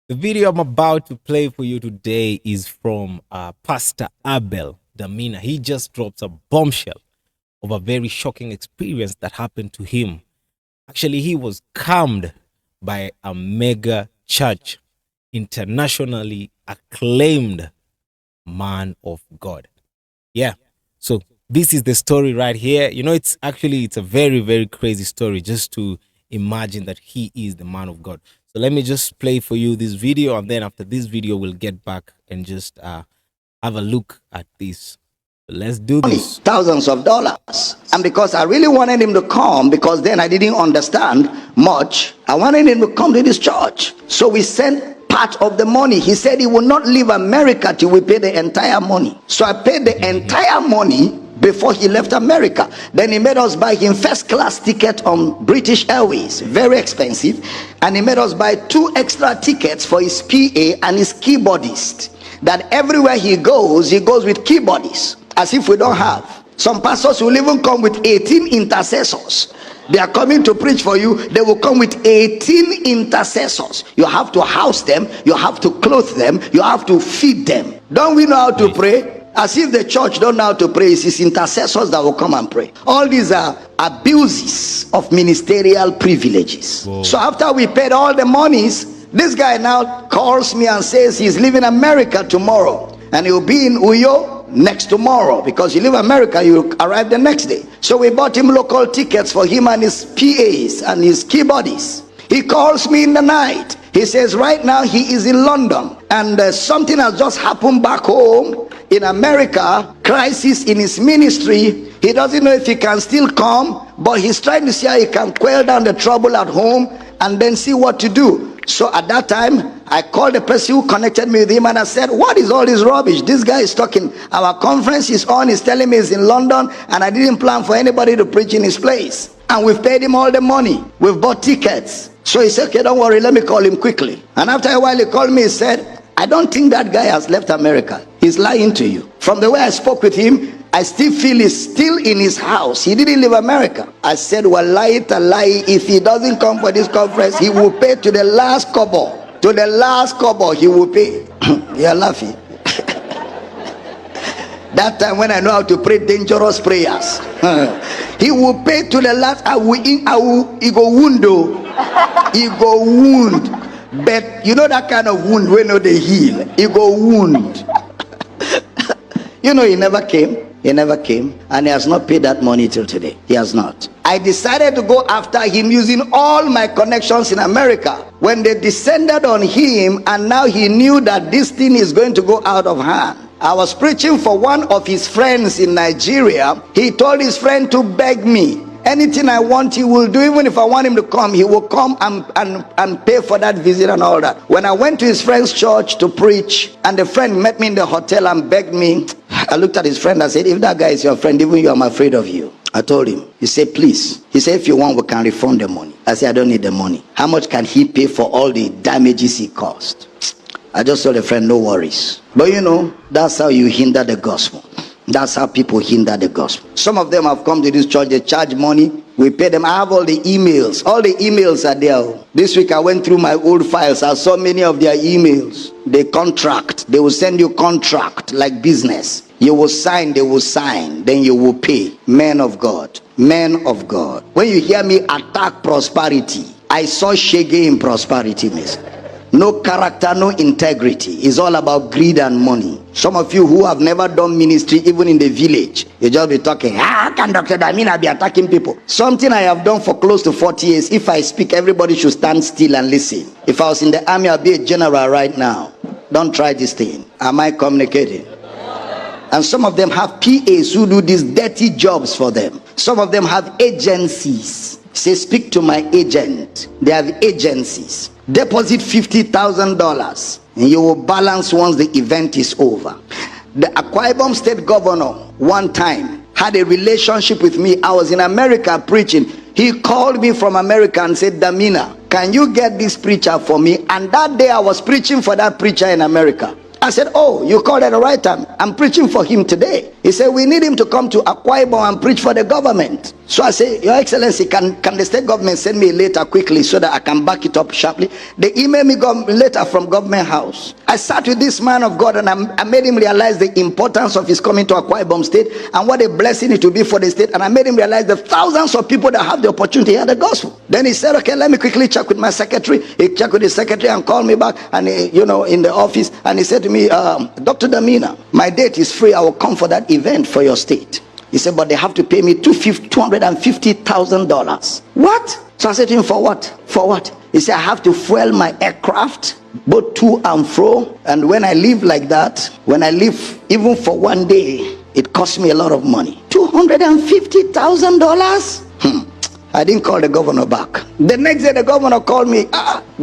The video I'm about to play for you today is from Pastor Abel Damina. He just drops a bombshell of a very shocking experience that happened to him. Actually, he was calmed by a mega church, internationally acclaimed man of God. Yeah. So this is the story right here. You know, it's a very, very crazy story just to imagine that he is the man of God. So let me just play for you this video, and then after this video, we'll get back and just have a look at this. So let's do this. Thousands of dollars. And because I really wanted him to come, because then I didn't understand much, I wanted him to come to this church. So we sent part of the money. He said he would not leave America till we pay the entire money. So I paid the entire money before he left America. Then he made us buy him first class ticket on British Airways, very expensive, and he made us buy 2 extra tickets for his PA and his keyboardist, that everywhere he goes with keyboardists, as if we don't have. Some pastors will even come with 18 intercessors. They are coming to preach for you. They will come with 18 intercessors. You have to house them, you have to clothe them, you have to feed them. Don't we know how to pray? As if the church don't know how to pray. It's his intercessors that will come and pray. All these are abuses of ministerial privileges. Whoa. So after we paid all the monies, this guy now calls me and says he's leaving America tomorrow, and he'll be in Uyo next tomorrow, because you leave America, you arrive the next day. So we bought him local tickets for him and his PAs and his keyboardists. He calls me in the night. He says right now he is in London, and something has just happened back home in America, crisis in his ministry. He doesn't know if he can still come, but he's trying to see how he can quell down the trouble at home and then see what to do. So at that time, I called the person who connected me with him, and I said, what is all this rubbish? This guy is talking, our conference is on, he's telling me he's in London, and I didn't plan for anybody to preach in his place. And we've paid him all the money. We've bought tickets. So he said, okay, don't worry, let me call him quickly. And after a while, he called me, he said, I don't think that guy has left America. He's lying to you. From the way I spoke with him, I still feel he's still in his house. He didn't leave America. I said, wallahi talahi, if he doesn't come for this conference, he will pay to the last kobo. To the last kobo, he will pay. You're laughing. That time when I know how to pray dangerous prayers, he will pay to the last. He go wound though. He go wound. But you know that kind of wound when they heal. He go wound. You know, he never came. He never came, and he has not paid that money till today. He has not. I decided to go after him using all my connections in America. When they descended on him, and now he knew that this thing is going to go out of hand. I was preaching for one of his friends in Nigeria. He told his friend to beg me. Anything I want, he will do. Even if I want him to come, he will come and pay for that visit and all that. When I went to his friend's church to preach, and the friend met me in the hotel and begged me, I looked at his friend and said, if that guy is your friend, even you, I'm afraid of you. I told him. He said, please. He said, if you want, we can refund the money. I said, I don't need the money. How much can he pay for all the damages he caused? I just told the friend, no worries. But you know, that's how you hinder the gospel. That's how people hinder the gospel. Some of them have come to this church, they charge money, we pay them. I have all the emails. All the emails are there. This week I went through my old files. I saw many of their emails. They contract. They will send you contract like business. You will sign, they will sign, then you will pay. Men of God. Men of God. When you hear me attack prosperity, I saw shege in prosperity, miss. No character, no integrity. It's all about greed and money. Some of you who have never done ministry, even in the village, you just be talking, how can Dr. Damina be attacking people? Something I have done for close to 40 years. If I speak, everybody should stand still and listen. If I was in the army, I'd be a general right now. Don't try this thing. Am I communicating? And some of them have PAs who do these dirty jobs for them. Some of them have agencies. Say, speak to my agent. They have agencies. Deposit $50,000 and you will balance once the event is over. The Akwa Ibom state governor one time had a relationship with me. I was in America preaching. He called me from America and said, Damina, can you get this preacher for me? And that day I was preaching for that preacher in America. I said, oh, you called at the right time. I'm preaching for him today. He said, we need him to come to Akwa Ibom and preach for the government. So I say, Your Excellency, can the state government send me a letter quickly so that I can back it up sharply? They emailed me a letter from government house. I sat with this man of God and I made him realize the importance of his coming to Akwa Ibom State and what a blessing it will be for the state. And I made him realize the thousands of people that have the opportunity to hear the gospel. Then he said, okay, let me quickly check with my secretary. He checked with the secretary and called me back and in the office. And he said to me, Dr. Damina, my date is free. I will come for that event for your state. He said, but they have to pay me $250,000. What? So I said to him, for what? For what? He said, I have to fuel my aircraft, both to and fro. And when I live like that, when I live even for one day, it costs me a lot of money. $250,000? I didn't call the governor back. The next day, the governor called me.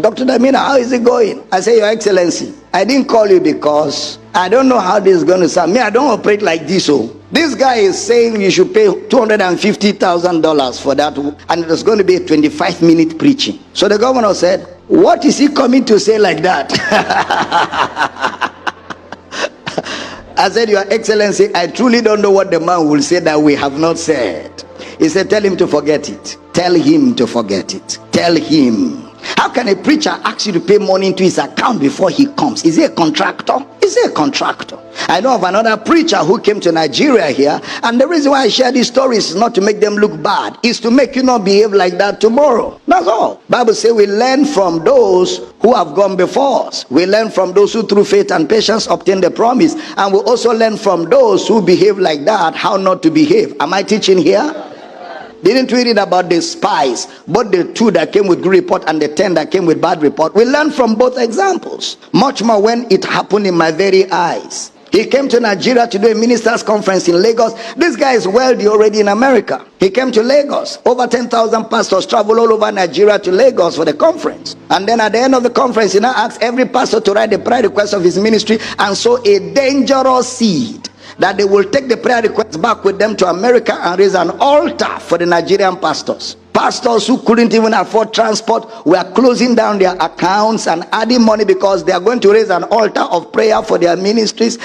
Dr. Damina, how is it going? I say, Your Excellency, I didn't call you because I don't know how this is going to sound. Me, I don't operate like this. Oh, this guy is saying you should pay $250,000 for that, and it was going to be a 25-minute preaching. So the governor said, what is he coming to say like that? I said, Your Excellency, I truly don't know what the man will say that we have not said. He said, tell him to forget it. Tell him to forget it. Tell him. How can a preacher ask you to pay money into his account before he comes? Is he a contractor? Is he a contractor? I know of another preacher who came to Nigeria here, and the reason why I share these stories is not to make them look bad, is to make you not behave like that tomorrow. That's all. Bible says we learn from those who have gone before us. We learn from those who through faith and patience obtain the promise, and we also learn from those who behave like that how not to behave. Am I teaching here? Didn't we read about the spies, both the 2 that came with good report and the 10 that came with bad report? We learn from both examples. Much more when it happened in my very eyes. He came to Nigeria to do a ministers conference in Lagos. This guy is wealthy already in America. He came to Lagos. Over 10,000 pastors travel all over Nigeria to Lagos for the conference. And then at the end of the conference, he now asked every pastor to write the prayer request of his ministry and sow a dangerous seed, that they will take the prayer requests back with them to America and raise an altar for the Nigerian pastors. Pastors who couldn't even afford transport were closing down their accounts and adding money because they are going to raise an altar of prayer for their ministries.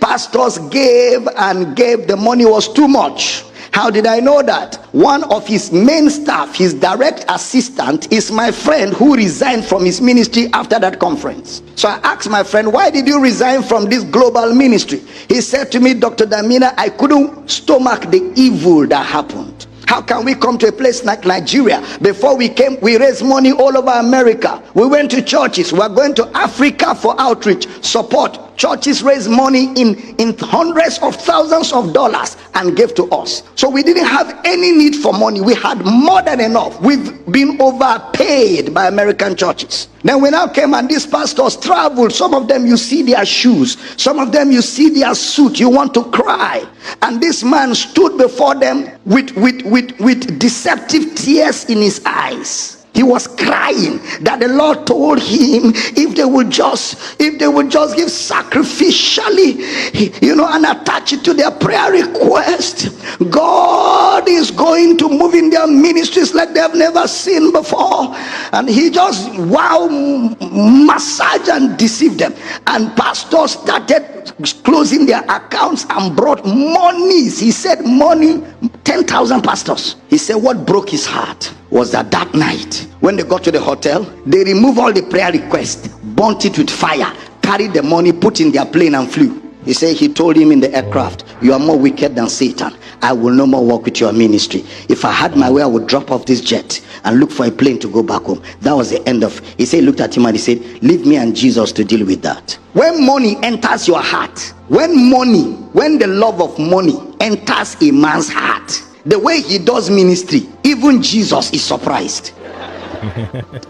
Pastors gave and gave. The money was too much. How did I know that? One of his main staff, his direct assistant, is my friend who resigned from his ministry after that conference. So I asked my friend, why did you resign from this global ministry? He said to me, Dr. Damina, I couldn't stomach the evil that happened. How can we come to a place like Nigeria? Before we came, we raised money all over America. We went to churches. We are going to Africa for outreach, support. Churches raised money in hundreds of thousands of dollars and gave to us. So we didn't have any need for money. We had more than enough. We've been overpaid by American churches. Then we now came and these pastors traveled. Some of them you see their shoes. Some of them you see their suit. You want to cry. And this man stood before them with deceptive tears in his eyes. He was crying that the Lord told him if they would just give sacrificially, and attach it to their prayer request, God is going to move in their ministries like they have never seen before. And he just massage and deceive them. And pastors started closing their accounts and brought monies. He said money, 10,000 pastors. He said what broke his heart was that night when they got to the hotel, they removed all the prayer requests, burnt it with fire, carried the money, put in their plane and flew. He said he told him in the aircraft, you are more wicked than Satan. I will no more work with your ministry. If I had my way, I would drop off this jet and look for a plane to go back home. That was the end of. He said, he looked at him and he said, leave me and Jesus to deal with that. When money enters your heart, when the love of money enters a man's heart, the way he does ministry, even Jesus is surprised.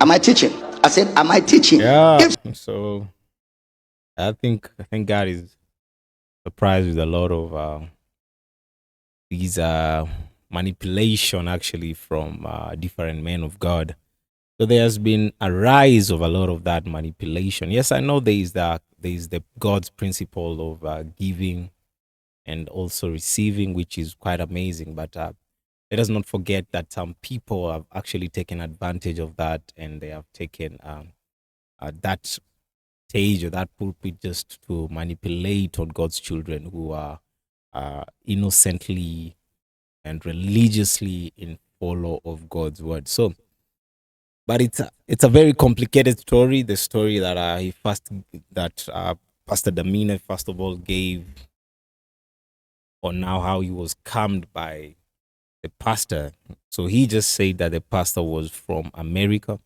Am I teaching? I said, am I teaching? Yeah. So I think God is surprised with a lot of these manipulation actually from different men of God. So there has been a rise of a lot of that manipulation. Yes, I know there is the God's principle of giving and also receiving, which is quite amazing. But let us not forget that some people have actually taken advantage of that, and they have taken that stage or that pulpit just to manipulate on God's children who are innocently and religiously in follow of God's word. So, but it's a very complicated story. The story that Pastor Damina first of all gave on now how he was calmed by the pastor. So he just said that the pastor was from America,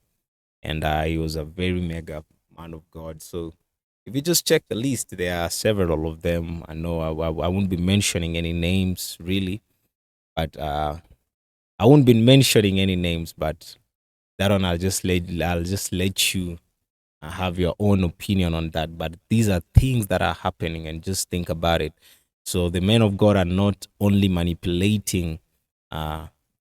and he was a very mega man of God. So if you just check the list, there are several of them. I know I won't be mentioning any names really, but I won't be mentioning any names. But that one, I'll just let you have your own opinion on that. But these are things that are happening, and just think about it. So the men of God are not only manipulating uh,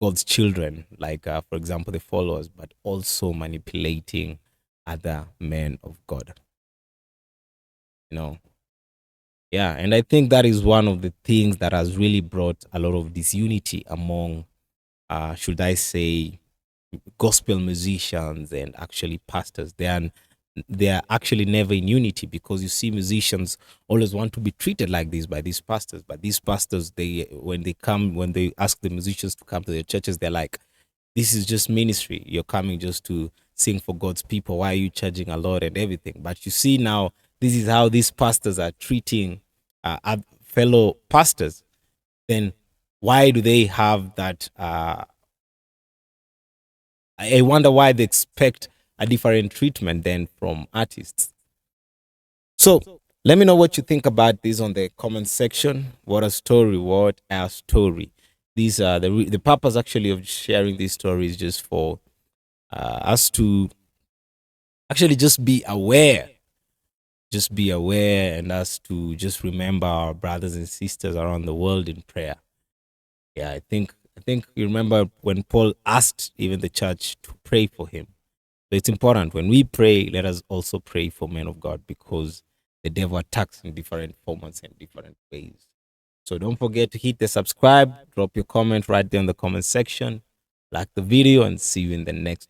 God's children, like for example the followers, but also manipulating other men of God. You know, yeah, and I think that is one of the things that has really brought a lot of disunity among, should I say, gospel musicians and actually pastors. They are actually never in unity, because you see musicians always want to be treated like this by these pastors, but these pastors, when they ask the musicians to come to their churches, they're like, this is just ministry, you're coming just to sing for God's people, why are you charging a lot and everything? But you see now, this is how these pastors are treating fellow pastors. Then why do they have that I wonder why they expect a different treatment than from artists. So let me know what you think about this on the comment section. What a story! What a story! These are the purpose actually of sharing these stories, just for us to actually just be aware, and us to just remember our brothers and sisters around the world in prayer. Yeah, I think you remember when Paul asked even the church to pray for him. So it's important when we pray, let us also pray for men of God, because the devil attacks in different formats and different ways. So don't forget to hit the subscribe, drop your comment right there in the comment section, like the video, and see you in the next